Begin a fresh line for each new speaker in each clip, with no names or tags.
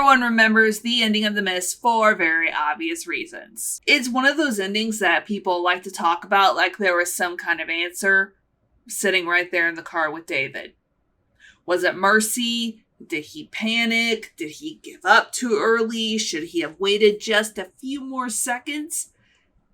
everyone remembers the ending of The Mist for very obvious reasons. It's one of those endings that people like to talk about like there was some kind of answer sitting right there in the car with David. Was it mercy? Did he panic? Did he give up too early? Should he have waited just a few more seconds?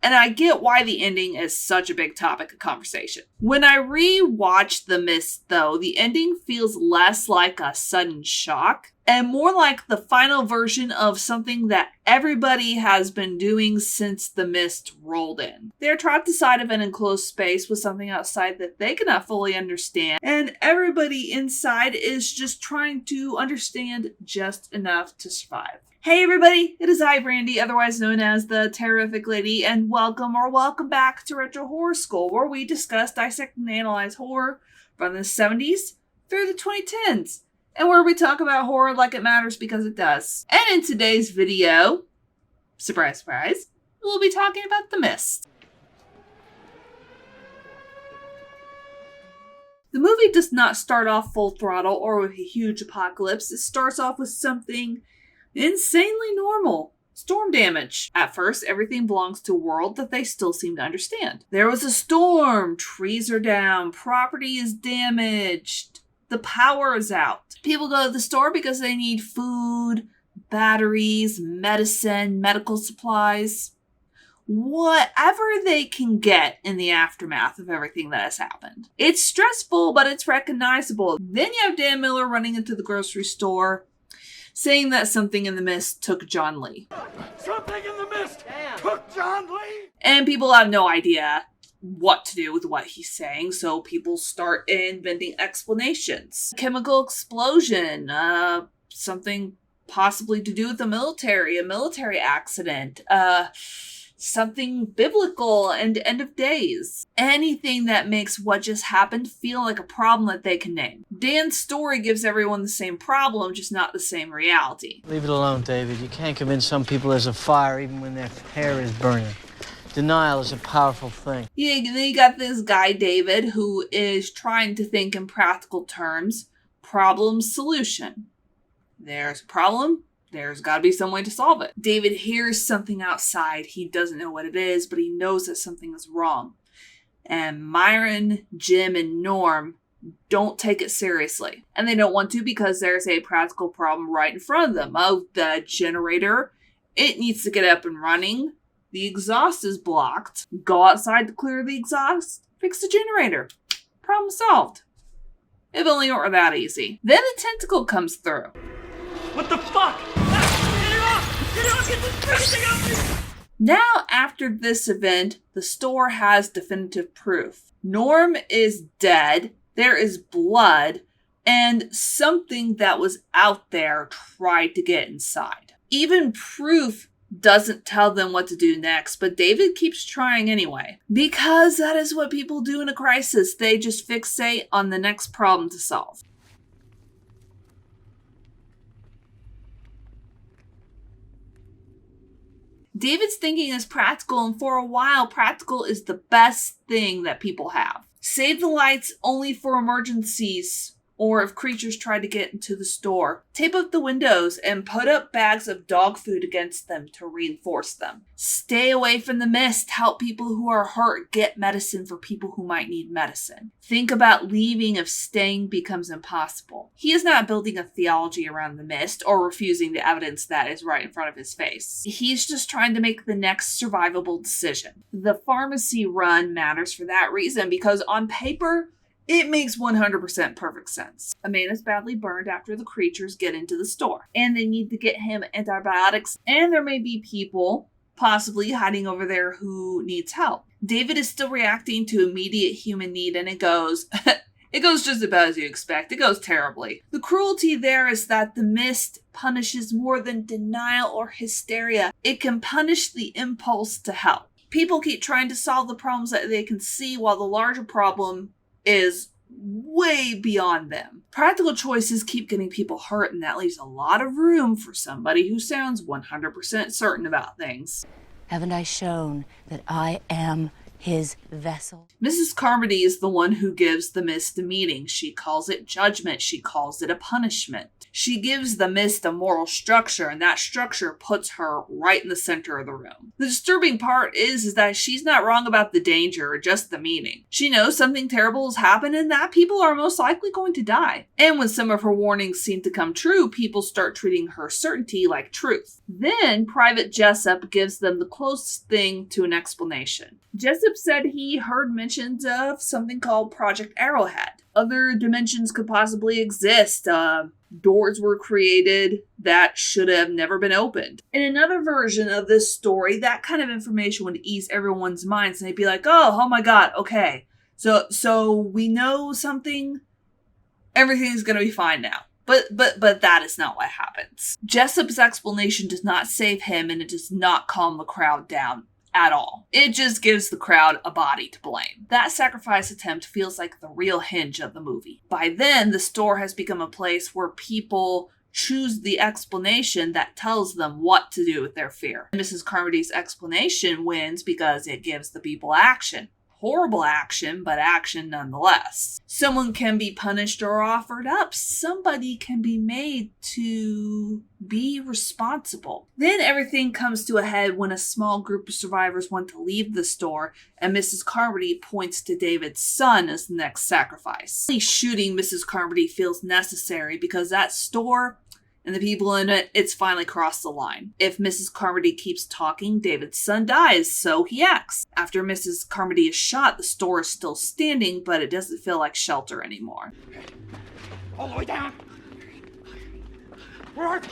And I get why the ending is such a big topic of conversation. When I re-watch The Mist, though, the ending feels less like a sudden shock and more like the final version of something that everybody has been doing since The Mist rolled in. They're trapped inside of an enclosed space with something outside that they cannot fully understand, and everybody inside is just trying to understand just enough to survive. Hey everybody, it is I, Brandy, otherwise known as the Terrorific Lady, and welcome back to Retro Horror School, where we discuss, dissect, and analyze horror from the 70s through the 2010s, and where we talk about horror like it matters because it does. And in today's video, surprise, surprise, we'll be talking about The Mist. The movie does not start off full throttle or with a huge apocalypse. It starts off with something insanely normal. Storm damage. At first, everything belongs to a world that they still seem to understand. There was a storm, trees are down, property is damaged, the power is out. People go to the store because they need food, batteries, medicine, medical supplies. Whatever they can get in the aftermath of everything that has happened. It's stressful, but it's recognizable. Then you have Dan Miller running into the grocery store, saying that something in the mist took John Lee.
Something in the mist took John Lee!
And people have no idea what to do with what he's saying, so people start inventing explanations. Chemical explosion, something possibly to do with the military, a military accident, something biblical and end of days. Anything that makes what just happened feel like a problem that they can name. Dan's story gives everyone the same problem, just not the same reality.
Leave it alone, David. You can't convince some people there's a fire even when their hair is burning. Denial is a powerful thing.
Yeah, then you got this guy, David, who is trying to think in practical terms. Problem, solution. There's a problem. There's got to be some way to solve it. David hears something outside. He doesn't know what it is, but he knows that something is wrong. And Myron, Jim, and Norm don't take it seriously. And they don't want to because there's a practical problem right in front of them. Oh, the generator. It needs to get up and running. The exhaust is blocked. Go outside to clear the exhaust. Fix the generator. Problem solved. If only it were that easy. Then a tentacle comes through.
What the fuck? Get it off! Get it off! Get this freaking thing off me!
Now, after this event, the store has definitive proof. Norm is dead, there is blood, and something that was out there tried to get inside. Even proof doesn't tell them what to do next, but David keeps trying anyway. Because that is what people do in a crisis. They just fixate on the next problem to solve. David's thinking is practical, and for a while, practical is the best thing that people have. Save the lights only for emergencies, or if creatures try to get into the store. Tape up the windows and put up bags of dog food against them to reinforce them. Stay away from the mist. Help people who are hurt get medicine for people who might need medicine. Think about leaving if staying becomes impossible. He is not building a theology around the mist or refusing the evidence that is right in front of his face. He's just trying to make the next survivable decision. The pharmacy run matters for that reason because on paper, it makes 100% perfect sense. A man is badly burned after the creatures get into the store, and they need to get him antibiotics, and there may be people possibly hiding over there who needs help. David is still reacting to immediate human need, and it goes just about as you expect. It goes terribly. The cruelty there is that the mist punishes more than denial or hysteria. It can punish the impulse to help. People keep trying to solve the problems that they can see, while the larger problem is way beyond them. Practical choices keep getting people hurt, and that leaves a lot of room for somebody who sounds 100% certain about things.
Haven't I shown that I am his vessel?
Mrs. Carmody is the one who gives the mist a meaning. She calls it judgment. She calls it a punishment. She gives the mist a moral structure, and that structure puts her right in the center of the room. The disturbing part is that she's not wrong about the danger, just the meaning. She knows something terrible has happened and that people are most likely going to die. And when some of her warnings seem to come true, people start treating her certainty like truth. Then Private Jessup gives them the closest thing to an explanation. Jessup said he heard mentions of something called Project Arrowhead. Other dimensions could possibly exist. Doors were created that should have never been opened. In another version of this story, that kind of information would ease everyone's minds and they'd be like, oh my god, okay. So we know something, everything's gonna be fine now. But that is not what happens. Jessup's explanation does not save him, and it does not calm the crowd down at all. It just gives the crowd a body to blame. That sacrifice attempt feels like the real hinge of the movie. By then, the store has become a place where people choose the explanation that tells them what to do with their fear. Mrs. Carmody's explanation wins because it gives the people action. Horrible action, but action nonetheless. Someone can be punished or offered up. Somebody can be made to be responsible. Then everything comes to a head when a small group of survivors want to leave the store, and Mrs. Carmody points to David's son as the next sacrifice. Only shooting Mrs. Carmody feels necessary because that store and the people in it, it's finally crossed the line. If Mrs. Carmody keeps talking, David's son dies, so he acts. After Mrs. Carmody is shot, the store is still standing, but it doesn't feel like shelter anymore.
All the way down. Work.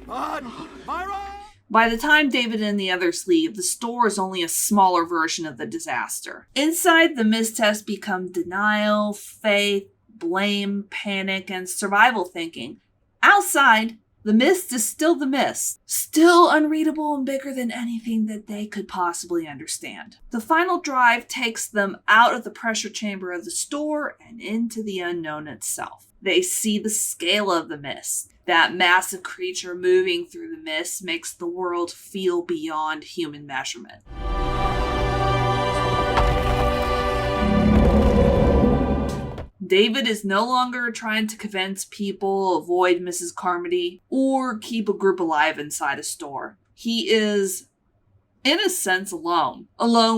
On. Myra!
By the time David and the others leave, the store is only a smaller version of the disaster. Inside, the mist has become denial, faith, blame, panic, and survival thinking. Outside, the mist is still the mist, still unreadable and bigger than anything that they could possibly understand. The final drive takes them out of the pressure chamber of the store and into the unknown itself. They see the scale of the mist. That massive creature moving through the mist makes the world feel beyond human measurement. David is no longer trying to convince people avoid Mrs. Carmody or keep a group alive inside a store. He is, in a sense, alone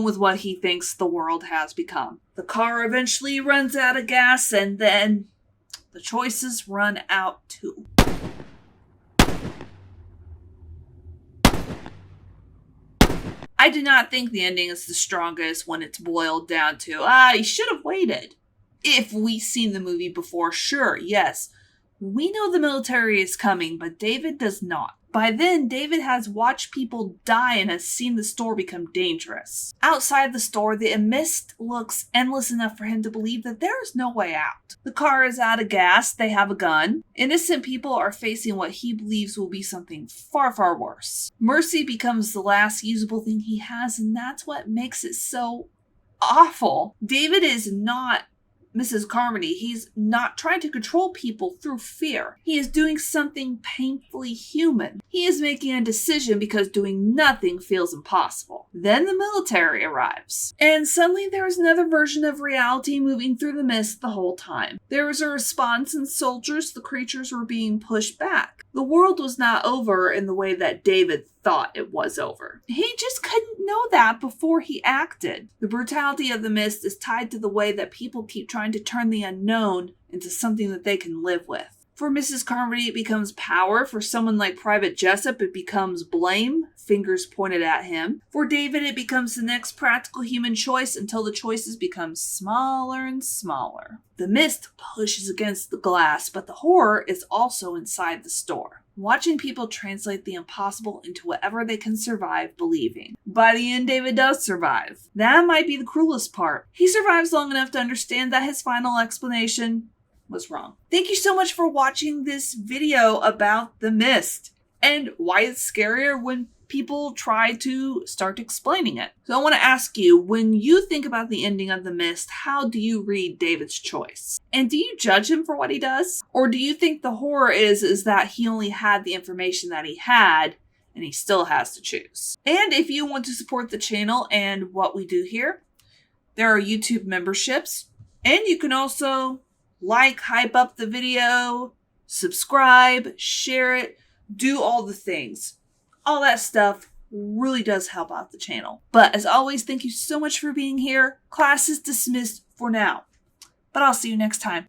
with what he thinks the world has become. The car eventually runs out of gas, and then the choices run out too. I do not think the ending is the strongest when it's boiled down to, he should have waited. If we've seen the movie before, sure, yes. We know the military is coming, but David does not. By then, David has watched people die and has seen the store become dangerous. Outside the store, the mist looks endless enough for him to believe that there is no way out. The car is out of gas, they have a gun. Innocent people are facing what he believes will be something far, far worse. Mercy becomes the last usable thing he has, and that's what makes it so awful. David is not Mrs. Carmody. He's not trying to control people through fear. He is doing something painfully human. He is making a decision because doing nothing feels impossible. Then the military arrives. And suddenly there is another version of reality moving through the mist the whole time. There was a response in soldiers. The creatures were being pushed back. The world was not over in the way that David thought it was over. He just couldn't know that before he acted. The brutality of the mist is tied to the way that people keep trying to turn the unknown into something that they can live with. For Mrs. Carmody, it becomes power. For someone like Private Jessup, it becomes blame, fingers pointed at him. For David, it becomes the next practical human choice until the choices become smaller and smaller. The mist pushes against the glass, but the horror is also inside the store. Watching people translate the impossible into whatever they can survive believing. By the end, David does survive. That might be the cruelest part. He survives long enough to understand that his final explanation was wrong. Thank you so much for watching this video about The Mist and why it's scarier when people try to start explaining it. So I want to ask you, when you think about the ending of The Mist, how do you read David's choice? And do you judge him for what he does? Or do you think the horror is that he only had the information that he had and he still has to choose? And if you want to support the channel and what we do here, there are YouTube memberships, and you can also hype up the video, subscribe, share it, do all the things. All that stuff really does help out the channel. But as always, thank you so much for being here. Class is dismissed for now, but I'll see you next time.